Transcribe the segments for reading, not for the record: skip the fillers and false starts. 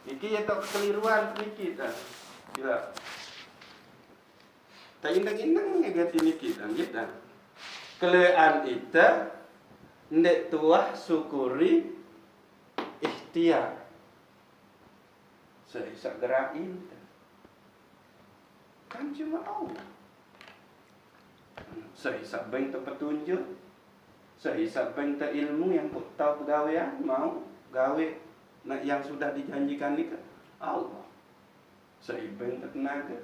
Niki ya tak kekeliruan niki dah. Ya. Tak indang-indang ngagati niki dah kita. Kelean ita ndek tuah syukuri ikhtiar. Saya gerakin kan cuma Allah. Saya beng tak petunjuk. Saya beng tak ilmu yang tahu pegawaian mau gawe nak yang sudah dijanjikan ni kan Allah. Saya beng tak tenaga.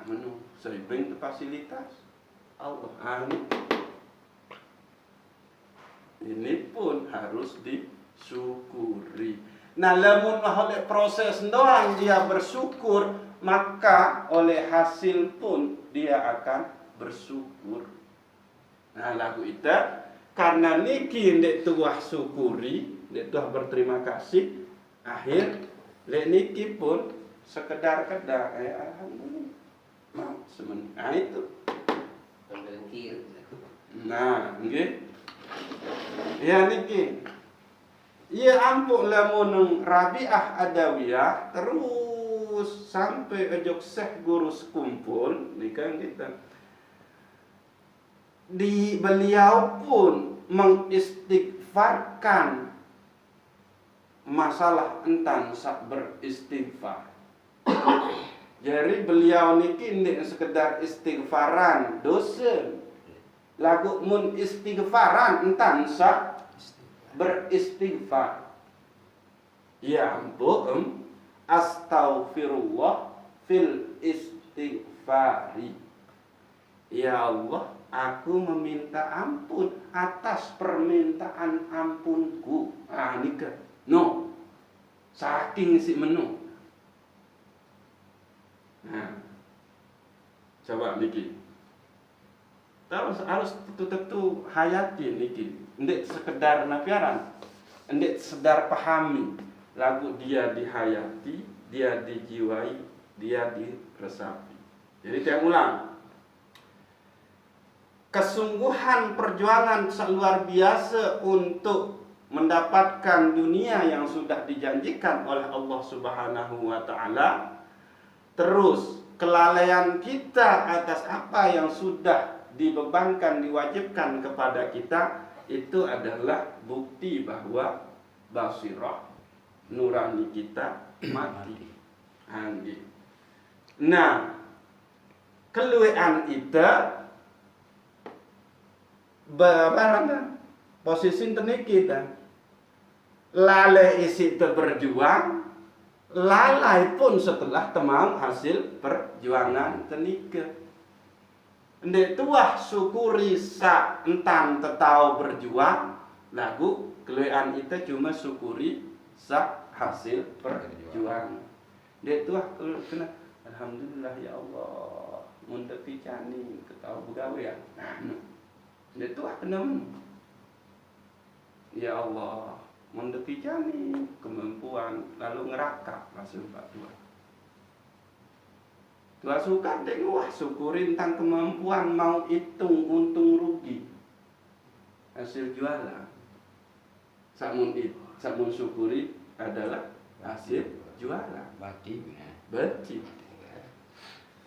Menu saya beng tak fasilitas Allah. Ini pun harus disyukuri. Nah, lamun oleh proses doang dia bersyukur, maka oleh hasil pun dia akan bersyukur. Nah, lagu itu karena niki ndek tuah syukuri, ndek tuah berterima kasih, akhir lek niki pun sekedar alhamdulillah. Mau semen. Nah, itu. Nah, nggih. Ya niki. Ya ampun lamun Rabi'ah Adawiyah terus sampai ejok Syekh guru sekumpul nikan kita. Di beliau pun mengistighfarkan masalah entan sak beristighfar. Jadi beliau niki ndik sekedar istighfaran dosa. Lagu mun istighfaran entan sak beristighfar. Ya ampun, astaghfirullah fil istighfari. Ya Allah, aku meminta ampun atas permintaan ampunku. Nika. No. Saking si menu. Nah. Coba niki. Harus tentu hayati niki. Ndek sekedar nafiaran, ndek sedar pahami. Lagu dia dihayati, dia dijiwai, dia diresapi. Jadi saya ulang. Kesungguhan perjuangan luar biasa untuk mendapatkan dunia yang sudah dijanjikan oleh Allah Subhanahu wa taala. Terus kelalaian kita atas apa yang sudah dibebankan, diwajibkan kepada kita, itu adalah bukti bahwa basirah nurani kita mati. Nah, keluean itu barang posisi tenik kita lalai isi berjuang, lalai pun setelah temang hasil perjuangan tenika. Ndek tuah syukuri sa entan tetau berjuang, lagu keluean itu cuma syukuri sa hasil perjuangan. Ndek tuah kena alhamdulillah ya Allah, mun teu picani ketau begawean. Ndek tuah kena ya Allah, mun teu picani kemampuan lalu ngerakap masuk Pak Tuhan. Tuhan suka wah syukurin tentang kemampuan mau hitung untung rugi hasil jualan. Samun syukuri adalah hasil jualan. Bati.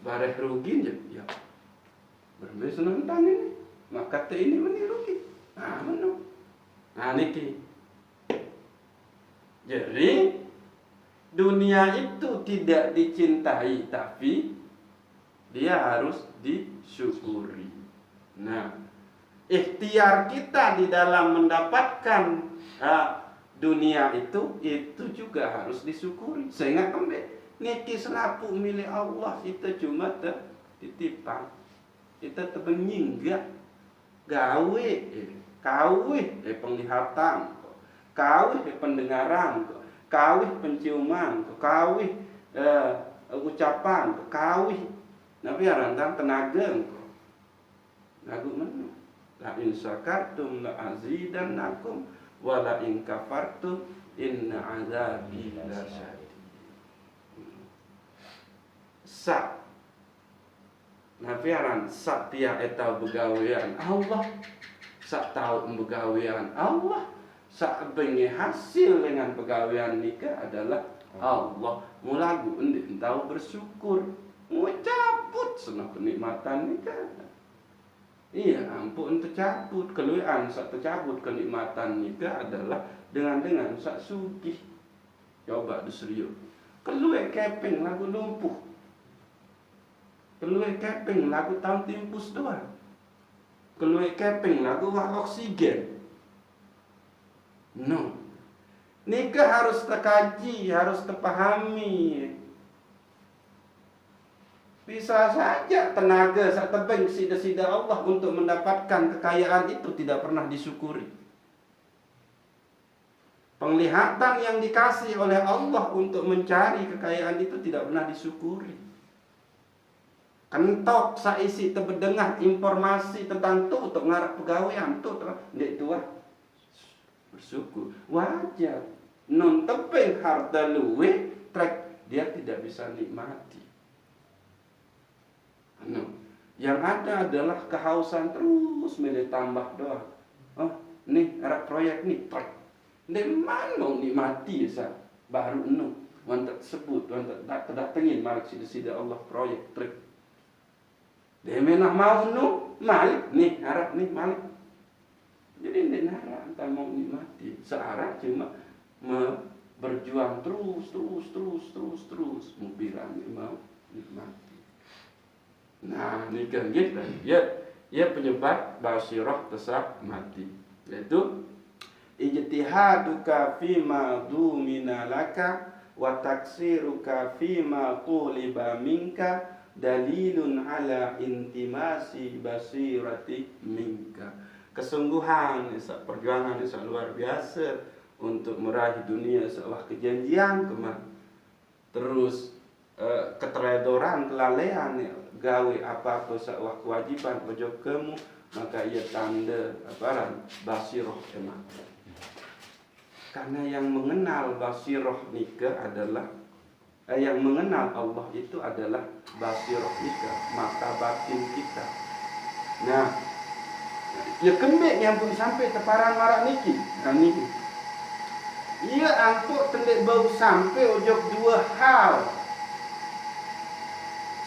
Bareh rugi ya. Berbeza nonton ini. Maka ini menirugi. Niki. Jadi dunia itu tidak dicintai, tapi dia harus disyukuri. Nah, ikhtiar kita di dalam mendapatkan dunia itu juga harus disyukuri. Sehingga niki selapu milik Allah itu cuma titipan. Kita tebenying gawe penglihatan, gawe pendengaran, gawe penciuman, gawe ucapan, gawe nabi rantang tenaga lagu mana? La in syakartum la azidannakum wa la in kafartum inna azabi lasyadid. Sa nafiaran satya eta begawean Allah, sak tahu begawean Allah, Sabengi hasil dengan pegawaian nikah adalah Allah. Mulagu endek tahu bersyukur, mau cabut senang kenikmatan nikah. Iya, ampun tercabut keluhan sak tercabut kenikmatan nikah adalah dengan sak sugih. Coba diserius. Keluwe keping lagu lumpuh. Keluwe keping lagu tahun timpus doang. Keluwe keping lagu wah oksigen. No. Nikah harus terkaji, harus terpahami. Bisa saja tenaga sak tebing sida-sida Allah untuk mendapatkan kekayaan itu tidak pernah disyukuri. Penglihatan yang dikasih oleh Allah untuk mencari kekayaan itu tidak pernah disyukuri. Kentok saisi tebedengah informasi tentang tu untuk ngarap pegawaian tu ndek tua bersyukur. Wajar. Non tebing harta luwe trek dia tidak bisa nikmati. No. Yang ada adalah kehausan terus milih tambah doang. Oh, nih ada proyek nih trek. Ndek mana nikmati ya baru no. Wantak sebut, wantak datengin malik sida-sida Allah proyek trek. Dia menah mau no, malik nih harap nih malik. Jadi ndek nara antara mau nikmati. Searah cuma berjuang terus mau bilang mau nikmati. Nah, ini kan gitu. Ya penyebab basirah tesak mati. Yaitu ijtihaduka fima dumina laka wa taksiruka fima quliba minka dalilun ala intimasi basirati minka. Kesungguhan, perjuangan yang luar biasa untuk meraih dunia seolah kejanjian kemana. Terus keteledoran, kelalaian gawe apa-apa seolah kewajiban ojo kamu, maka ia tanda basiroh emang. Karena yang mengenal basiroh nikah adalah yang mengenal Allah itu adalah basiroh nikah, mata batin kita. Nah, ya kembek yang pun sampai teparan marak niki. Nah niki. Ia angkut tendek bau sampai ojok dua hal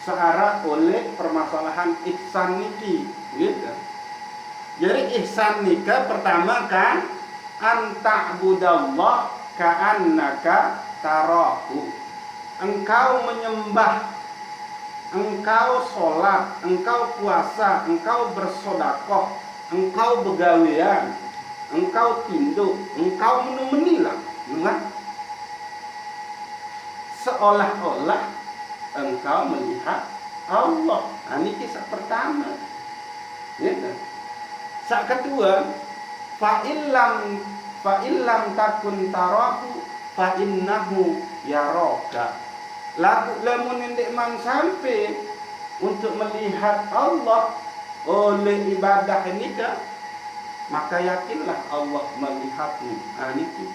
searah oleh permasalahan ihsan niki, gitu. Jadi ihsan nikah pertama kan anta'budallah ka'annaka tarahu. Engkau menyembah, engkau sholat, engkau puasa, engkau bersodakoh, engkau begawean, engkau tinduk, engkau menumenilah, seolah-olah engkau melihat Allah. Nah, ini kisah pertama. Gitu. Sak kedua, fa'illam takun tarahu fa'innahu yaraka. Lamun ndek mang sampai untuk melihat Allah oleh ibadah nikah, maka yakinlah Allah melihatmu. Nah, ini.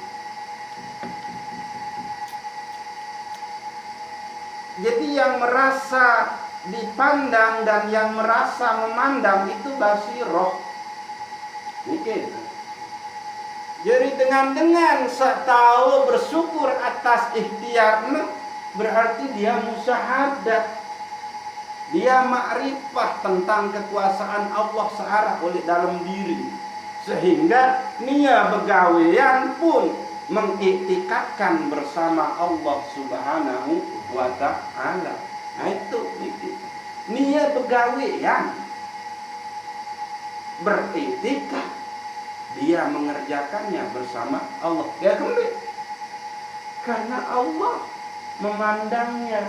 Jadi yang merasa dipandang dan yang merasa memandang itu basiroh. Ini. Jadi dengan tahu bersyukur atas ikhtiarnya, berarti dia musyahadah. Dia makrifah tentang kekuasaan Allah searah oleh dalam diri. Sehingga nia begawean pun mengiktikadkan bersama Allah Subhanahu wa ta'ala. Nah itu nia begawean beriktikad, dia mengerjakannya bersama Allah. Ya kembali karena Allah memandangnya,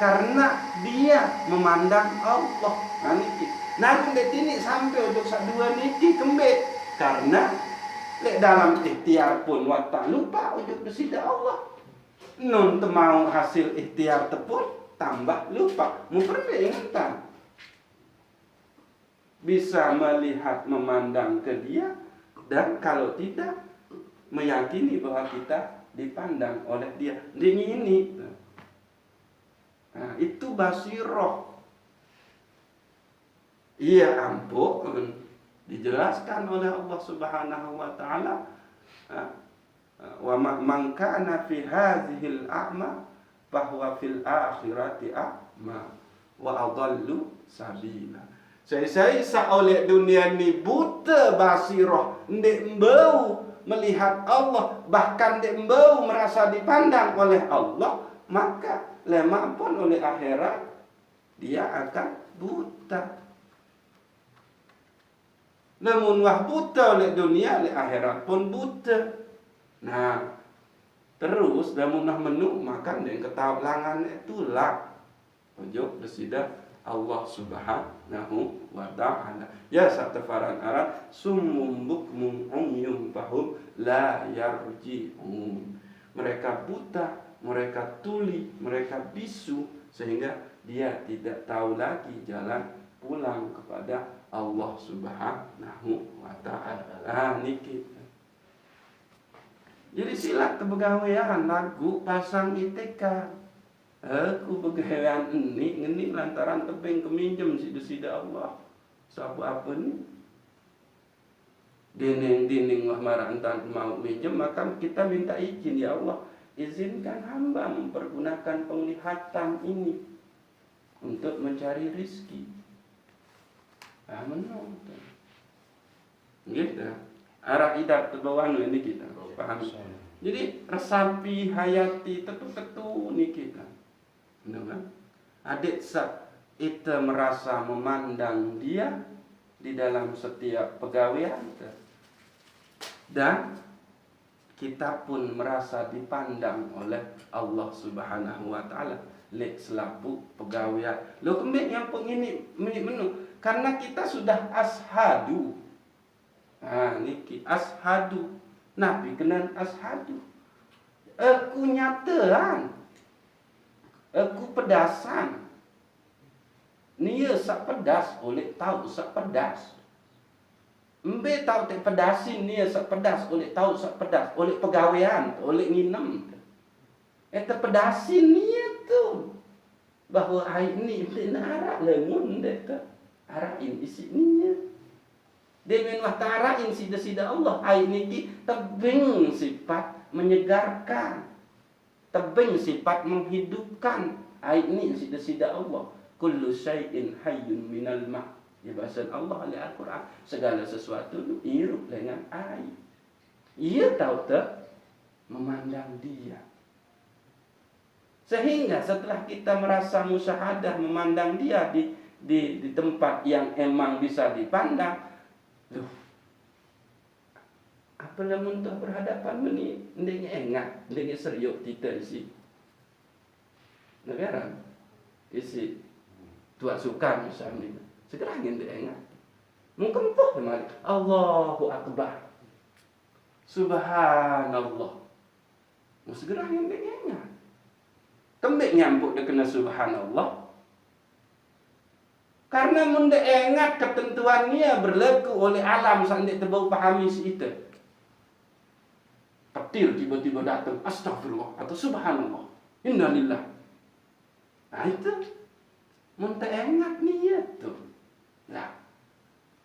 karena dia memandang Allah. Nah niki, nah ini sampai untuk dua niki kembali karena dalam ikhtiar pun wata lupa ujuk besida Allah. Nun mau hasil ikhtiar tepun tambah lupa. Memperingatan bisa melihat memandang ke dia, dan kalau tidak meyakini bahwa kita dipandang oleh dia. Ini. Nah, itu basiroh. Iya ampun, dijelaskan oleh Allah Subhanahu wa ta'ala Wa man kana fi hadhil a'ma bahwa fil akhirati a'ma wa adallu sabila. Saya oleh dunia ni buta basirah, ndek mbau melihat Allah, bahkan ndek mbau merasa dipandang oleh Allah, maka lemah pun oleh akhirat dia akan buta. Namun wah buta oleh dunia, oleh akhirat pun buta. Nah, terus dah munah menu makan dengan ketahuan langan itu lah. Ojo desida Allah subhanahu wa ta'ala. Ya satafaran arad summum bukmum umyum fahum la yarji'un. Mereka buta, mereka tuli, mereka bisu, sehingga dia tidak tahu lagi jalan pulang kepada Allah subhanahu wa ta'ala. Niki. Jadi silat kepegawaian lagu pasang ITK. Aku pegawaian ini lantaran tebing keminjem sida Allah. Siapa apa ni? Dinding wah marah entan mau minjem, maka kita minta izin, ya Allah, izinkan hamba mempergunakan penglihatan ini untuk mencari rizki. Menonton. Gitu. Arah idat terbawah ini kita paham. Jadi resapi hayati tetu ni kita. Kan? Adik sak kita merasa memandang dia di dalam setiap pegawaian kita. Dan kita pun merasa dipandang oleh Allah subhanahu wa ta'ala lek selaku pegawaian. Lo kembali yang pengini menu karena kita sudah ashadu. Niki ashadu. Nabi kenal ashadu. Aku nyataan. Aku pedasan. Nia sak pedas oleh tahu sak pedas. Embe tahu tak pedasin nia sak pedas oleh tahu sak pedas oleh pegawaian oleh nginem. Eta pedasin nia tu bahwa air ni nak arak lemun dek tu. Arak ini isi nia. Dengan wahtarain sida-sida Allah air ni tebing sifat menyegarkan. Tebing sifat menghidupkan. Ayat ini sida-sida Allah. Kullu syai'in hayyun minal ma'. Ya bahasa Allah oleh Al-Quran. Segala sesuatu itu hidup dengan air. Ia tahu tak memandang dia. Sehingga setelah kita merasa musyahadah memandang dia di tempat yang emang bisa dipandang. Apabila muntah berhadapan ini, dia ingat, dia serius kita isi. Negara isi tuak sukan misalnya. Segera dia ingat. Mungkin poh mari. Allahu Akbar. Subhanallah. Segera dia ingat. Kembali nyambut dia kena subhanallah. Karena munda ingat ketentuannya berlaku oleh alam sampai terbau pahami si itu. Petir tiba-tiba datang, astagfirullah atau subhanallah, innalillah. Nah itu, muntah ingat niat tu. Nah,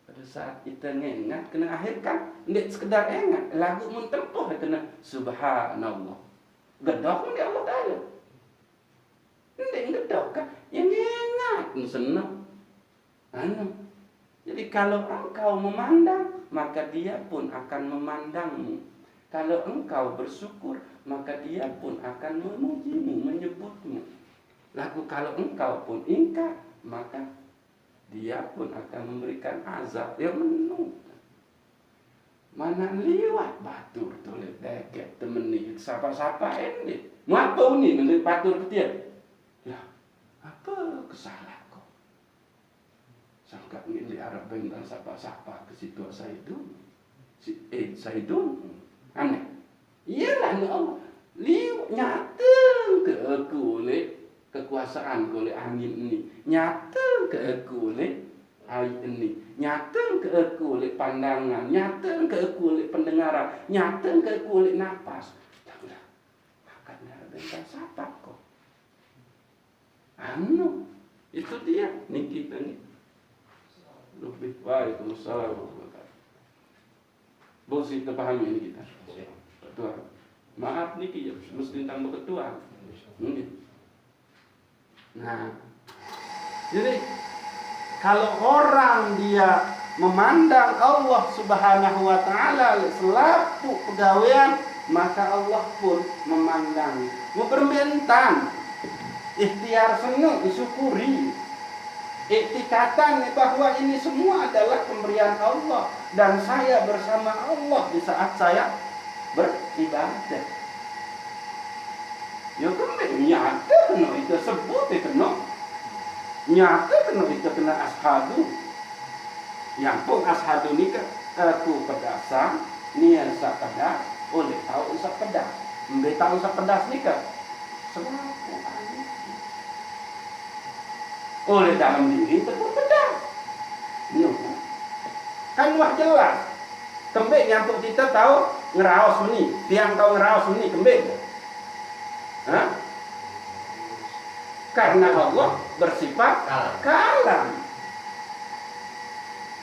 pada saat kita ingat, kena akhirkan, tidak sekedar ingat, lagu mentempuh kena subhanallah. Gedok pun dia Allah Ta'ala. Tidak gedok kan, yang ingat, senang. Jadi kalau engkau memandang, maka dia pun akan memandangmu. Kalau engkau bersyukur, maka dia pun akan memujimu, menyebutmu. Lalu kalau engkau pun ingkar, maka dia pun akan memberikan azab yang menunggu. Mana liwat batur toleh deket temeni sapa-sapa ini. Ngapa ni menurut batur dia? Ya, apa kesalahan kau? Sangka ni di Arab bentang sapa-sapa ke situ Saidun. Saidun. Aneh. Iyalah Allah. Nyata ke aku oleh kekuasaan oleh angin ini. Nyata ke aku oleh air ini. Nyata ke aku oleh pandangan. Nyata ke aku oleh pendengaran. Nyata ke aku oleh nafas. Janganlah. Makanya bentang siapa kok. Itu dia. Ini kita ni. Waalaikumsalam. Bos kita pahami ini kita. Betul. Maaf nih ya, mesti tentang ketua. Nah, jadi kalau orang dia memandang Allah Subhanahu wa taala selaku pegawaian, maka Allah pun memandang. Mau permintaan, ikhtiar senang disyukuri. Iktikatan bahwa ini semua adalah pemberian Allah dan saya bersama Allah di saat saya beribadah. Ya kan nyata kena itu sebut kena. Nyata kena itu kena ashadu. Yang pun ashadu ni aku pedasa, nian sapedas, oleh tahu sapedas. Mbak tahu sapedas ni ke? Selaku oleh dalam diri itu pedas. No. Kan wah jelas. Kembik yang kita tahu ngeraos ni, tiang tahu ngeraos ni kembik. Hah? Karena Allah bersifat kalam.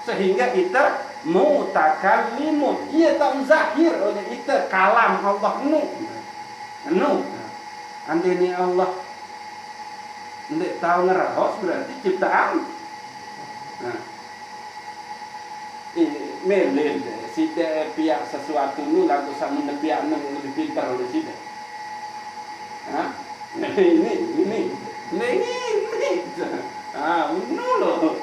Sehingga kita mutakallimun. Ia tak zahir oleh kita kalam Allah nu. Andai Allah nggak tahu ngeraos berarti ciptaan. Nah, melel sida pihak sesuatu nu lagu sama pihak nang lebih pintar oleh sida. Hah? Ini. Nu loh.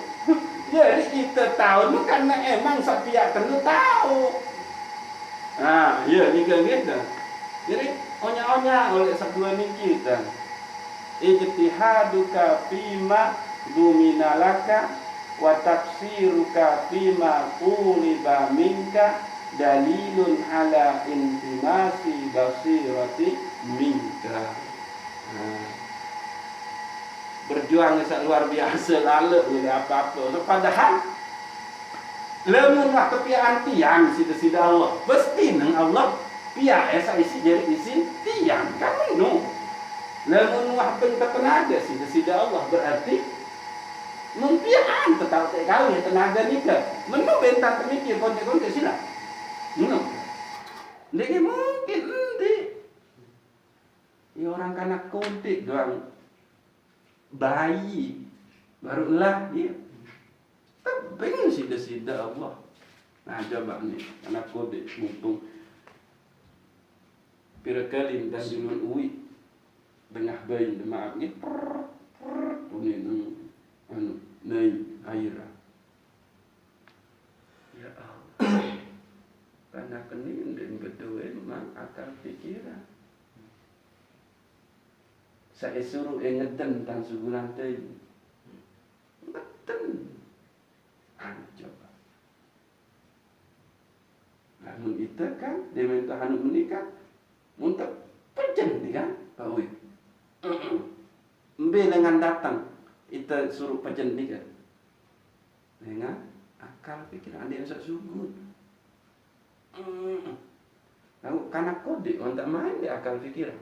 Jadi kita tahu nu karena emang pihak tertentu tahu. Ya ni gitu. Jadi onya-onya oleh kedua ni kita. Ijtihaduka fima duminalaka wa tafsiruka fima quliba minka dalilun ala intimasi basirati minka. Berjuang luar biasa lalu oleh apa-apa. Padahal lamun waktu piaan tiang sida-sida Allah. Pasti nang Allah pia esa isi jadi isi tiang kan no. Lamun wahben tenaga sida-sida Allah berarti mumpian tetap kawin tenaga nikah. Menu bentar mikir kontek-kontek sila. No. Ndek mungkin endi. Ya orang kanak kontek doang bayi barulah dia. Tapi sida-sida Allah. Nah coba nih anak kontek mumpung pirakalin dan junun uwi tengah bayi maaf ni punin naik air. Ya Allah. Karena kening dan berdua memang akal pikiran. Saya suruh ngeden tentang sugulan tadi. Ngeden. Coba. Namun itu kan dia minta hanuk menikah. Muntah pejen ni kan, Pak Wi. Mbe dengan datang, kita suruh pejen ni kan. Dengan akal pikiran dia sak sugut. Lalu kanak kode, orang tak main dia akal pikiran.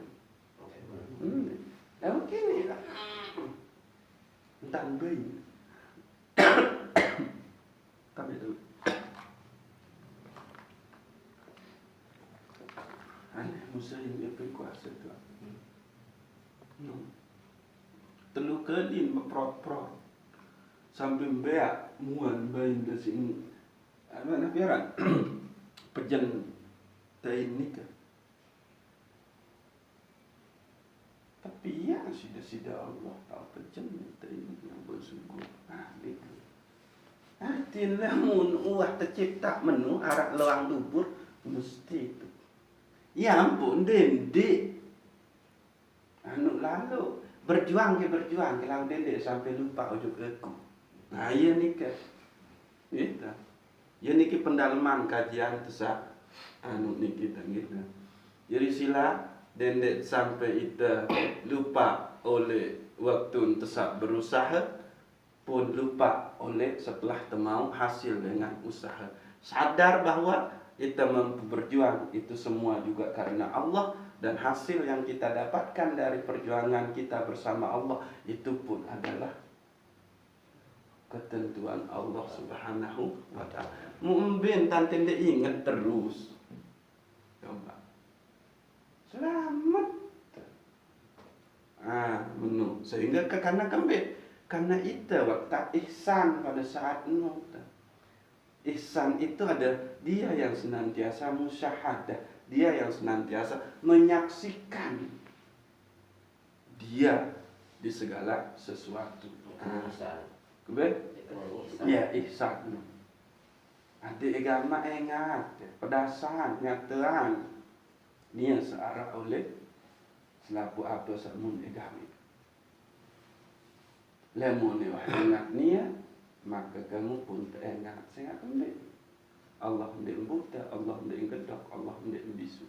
Lalu kini lah. Entah bayi. Kami tu. Aneh muslim yang berkuasa tu. No. Telu kali berprot-prot sampai beak muan bayi dari sini. Apa nak biaran? Pejan tain nikah. Tapi ya sida-sida Allah tahu pejan tain yang bersungguh. Itu. Artinya mun uah tercipta menu arak lewang dubur mesti itu. Ya ampun dendek. Anu lalu berjuang kelang dendek sampai lupa ujuk aku. Nah iya nikah. Gitu. Ya niki pendalaman kajian tesak anu niki gitu. Jadi sila dendek sampai ita lupa oleh waktu tesak berusaha pun lupa oleh setelah temau hasil dengan usaha. Sadar bahwa kita berjuang itu semua juga karena Allah dan hasil yang kita dapatkan dari perjuangan kita bersama Allah itu pun adalah ketentuan Allah Subhanahu wa ta'ala. Mu'min tante dia ingat terus. Coba. Selamat. Menu. Sehingga karena itu waktu ihsan pada saat itu. Ihsan itu ada dia yang senantiasa musyahadah, dia yang senantiasa menyaksikan dia di segala sesuatu. Ya ihsan. Ada agama ingat, pedasan, nyataan, dia searah oleh selaku apa samun agama. Lemon ingat niat, maka kamu pun teringat sangat lembut. Allah hendak buta, Allah hendak gedok, Allah hendak bisu.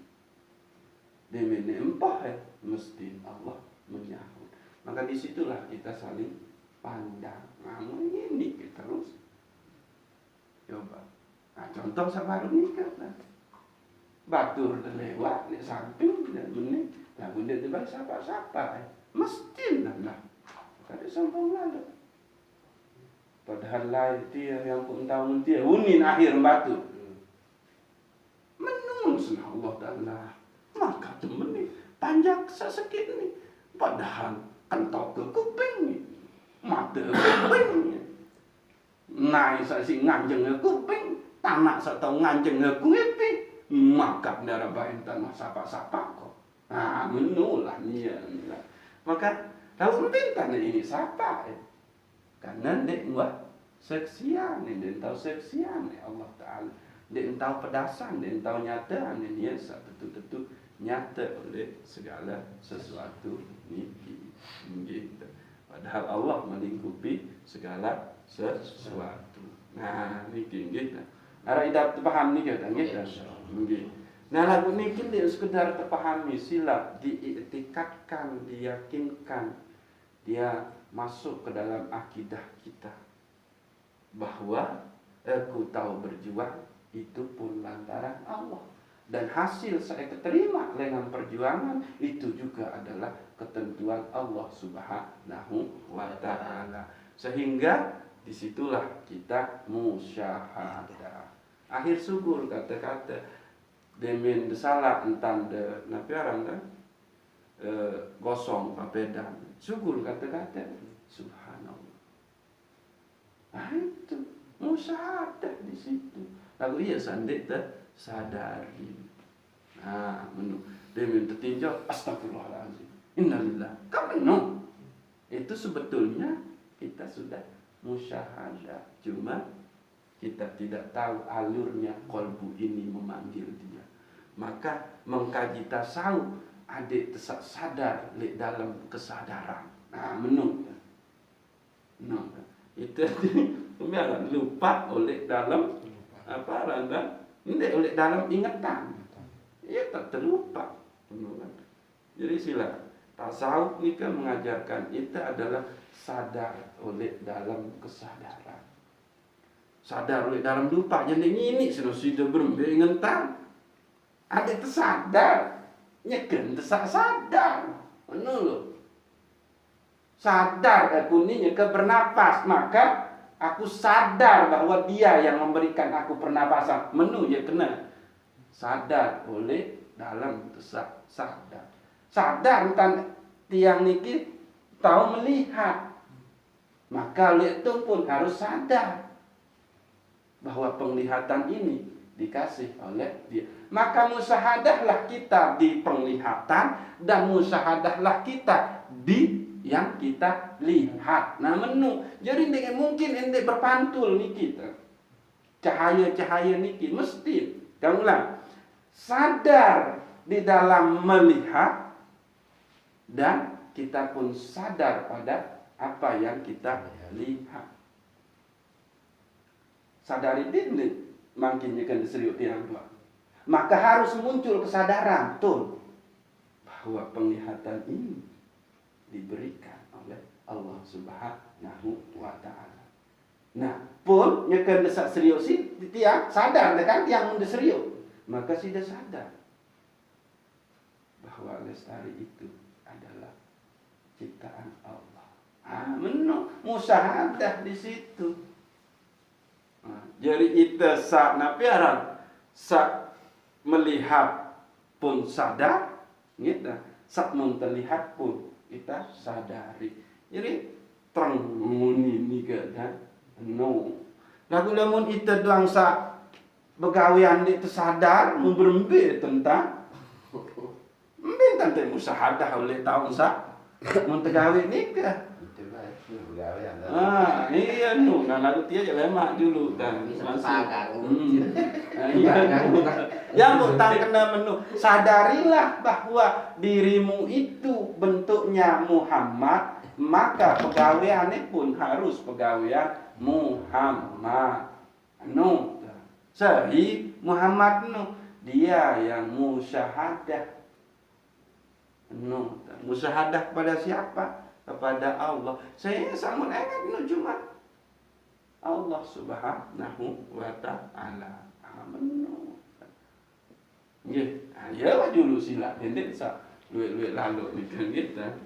Demi empah mesti Allah menyahut. Maka disitulah kita saling pandang. Ini kita terus. Coba. Contoh sabar nikah lah. Batur lewat di samping dan menit. Lagu dia tiba siapa-siapa. Mesti lah. Kada sombong lalu. Padahal lain dia yang pun tahu dia unin akhir batu. Menun senang Allah Ta'ala. Maka temen ni panjang sesekit ni. Padahal kentok ke kuping ni. Mata ke kuping ni. Naik sasi nganjeng ke kuping. Tanak satau nganjeng ke kuping. Maka darah bain tanah sapa-sapa kok. Menulah ni. Maka tahu pintar ini siapa karena dia buat seksian, dia tahu seksian Allah Ta'ala. Dia tahu pedasan, dia tahu nyata, dia betul-betul nyata oleh segala sesuatu ini. Gitu. Padahal Allah melingkupi segala sesuatu. Nah, ini gitu. Ada idap terpaham ni kita, gitu. Nah, lagu ni dia sekedar terpahami silap, diiktikadkan, diyakinkan, dia masuk ke dalam akidah kita bahwa aku tahu berjuang itu pun lantaran Allah, dan hasil saya terima dengan perjuangan itu juga adalah ketentuan Allah Subhanahu wa ta'ala. Sehingga disitulah kita musyahadah. Akhir subur kata-kata demen salah entam de napiaran kan gosong papedan syukur kata-kata subhanallah. Itu musyahadah di situ. Lalu ia sandik sadari. Menu demen tertinjau astagfirullahaladzim. Innalillah. Kamu itu sebetulnya kita sudah musyahadah, cuma kita tidak tahu alurnya kolbu ini memanggil dia. Maka mengkaji tasawuf adik tesak sadar di dalam kesadaran. Menung. Itu biar lupa oleh dalam apa randa, ini oleh dalam ingatan. Ia tak terlupa. Jadi sila tasawuf ini kan mengajarkan itu adalah sadar oleh dalam kesadaran. Sadar oleh dalam lupa. Jadi ini sudah berbengentan. Ada tersadar, nyeken tersak sadar, menurut sadar aku ni nyeka bernapas, maka aku sadar bahwa dia yang memberikan aku pernapasan. Menu je kena sadar oleh dalam tersak sadar. Sadar bukan tiang niki tahu melihat, maka oleh itu pun harus sadar bahwa penglihatan ini dikasih oleh dia. Maka musyahadahlah kita di penglihatan dan musyahadahlah kita di yang kita lihat. Menu. Jadi tidak mungkin ente berpantul ni kita. Cahaya-cahaya niki mesti kamulah sadar di dalam melihat dan kita pun sadar pada apa yang kita lihat. Sadari diri makinnya kan serius tiang dua. Maka harus muncul kesadaran betul bahwa penglihatan ini diberikan oleh Allah Subhanahu wa ta'ala. Nah, pun nyekan desak serius si tiang sadar kan tiang munda serius. Maka sudah sadar bahwa lestari itu adalah ciptaan Allah. Musyahadah di situ. Jadi kita sak napiaran sak melihat pun sadar, gitu. Sak mun terlihat pun kita sadari. Jadi terang ini kan, no. Lagu lamun kita doang sak begawian itu sadar memberembe tentang tentang musyahadah oleh tahun sak mun tegawi nikah. Iya nu, nah lagu dia je lemak dulu kan. Yang utang kena menu. Sadarilah bahwa dirimu itu bentuknya Muhammad, maka pegaweannya pun harus pegawean Muhammad. Nu, sahih Muhammad nu, dia yang musyahadah. Nu, musyahadah kepada siapa? Kepada Allah. Saya sangat ingat nu cuma Allah Subhanahu wa taala. Amin. Nggih, ayolah dulu sila ini sa luwih lalu niku kita.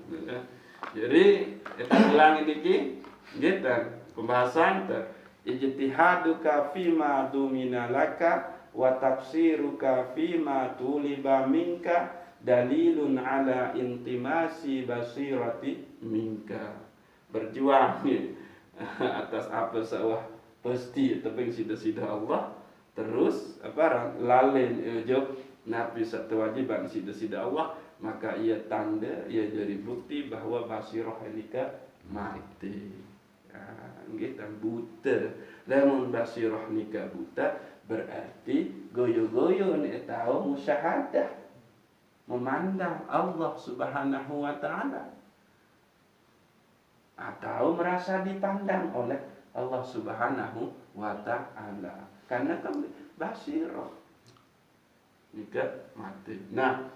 Jadi kita ulang iki nggih pembahasan ijtihaduka fima dumina laka wa tafsiruka fima tuliba minka dalilun ala intimasi basirati minka. Berjuang atas apa sawah pasti tepeng sida-sida Allah, terus apa lalen ujub nabi satu wajiban sida-sida Allah, maka ia tanda, ia jadi bukti bahwa basirah nikah mati. Kita buta. Lamun basirah nikah buta berarti goyo-goyo nek tahu musyahadah, memandang Allah Subhanahu wa taala, atau merasa dipandang oleh Allah Subhanahu wa taala. Karena kan basirah nikah mati. Nah,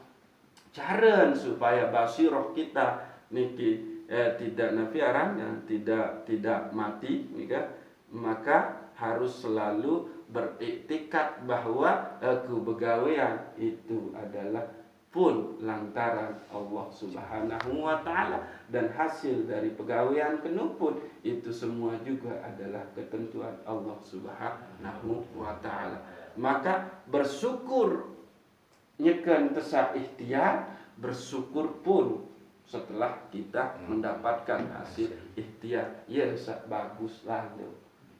cara supaya basirah kita niki tidak nafiaran, tidak mati nikah, maka harus selalu beriktikad bahwa aku begawean itu adalah pun lantaran Allah Subhanahu wa taala, dan hasil dari pegawaian kenupun itu semua juga adalah ketentuan Allah Subhanahu wa taala. Maka bersyukur nyekan tesa ikhtiar, bersyukur pun setelah kita mendapatkan hasil ikhtiar. Ya bagus lalu.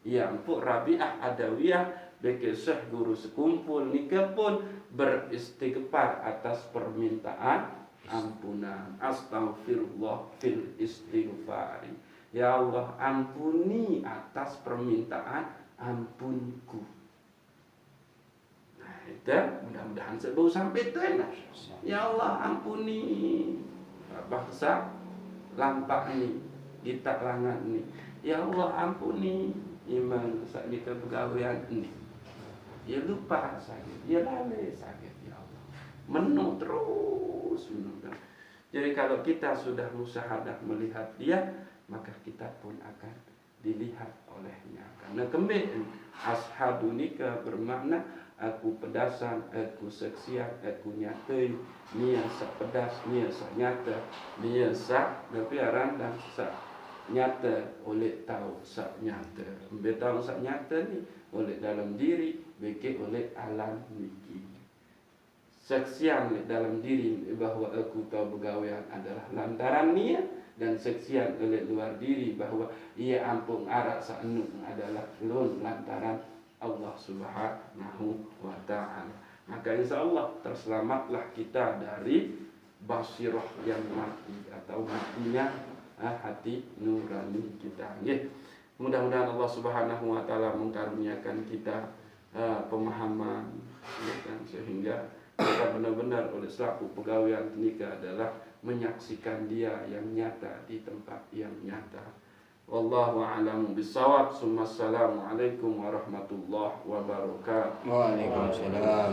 Ya empuk Rabi'ah Adawiyah beke syekh guru sekumpul nikah pun beristighfar atas permintaan ampunan. Astaghfirullah fil istighfari. Ya Allah, ampuni atas permintaan ampunku. Nah, itu mudah-mudahan sebau sampai itu enak. Ya Allah, ampuni bangsa lampak ini, kita langan ini. Ya Allah, ampuni iman sakit kepegawaian ini. Ya lupa sakit, ya lalai sakit, ya Allah. Menu terus menunggu. Jadi kalau kita sudah musyahadah melihat dia, maka kita pun akan dilihat olehnya. Karena kembali ashadu nikah bermakna aku pedasan, aku seksian, aku nyatai, nia sak pedas, nia sak nyata, nia sak napiaran dan sak nyata oleh tahu sak nyata. Tahu sak nyata ni oleh dalam diri, baik oleh alam niki. Saksian dalam diri bahwa aku tahu pegawaian adalah lantaran nia, dan saksian oleh luar diri bahwa ia ampung arak sak nu adalah lun lantaran Allah Subhanahu wa taala. Maka insyaallah terselamatlah kita dari basirah yang mati atau matinya hati nurani kita. Nggih. Mudah-mudahan Allah Subhanahu wa taala mengkaruniakan kita pemahaman ya kan, sehingga kita benar-benar oleh selaku pegawaian nikah adalah menyaksikan dia yang nyata di tempat yang nyata. Wallahu a'lam bishawab. Assalamualaikum warahmatullahi wabarakatuh. Waalaikumsalam.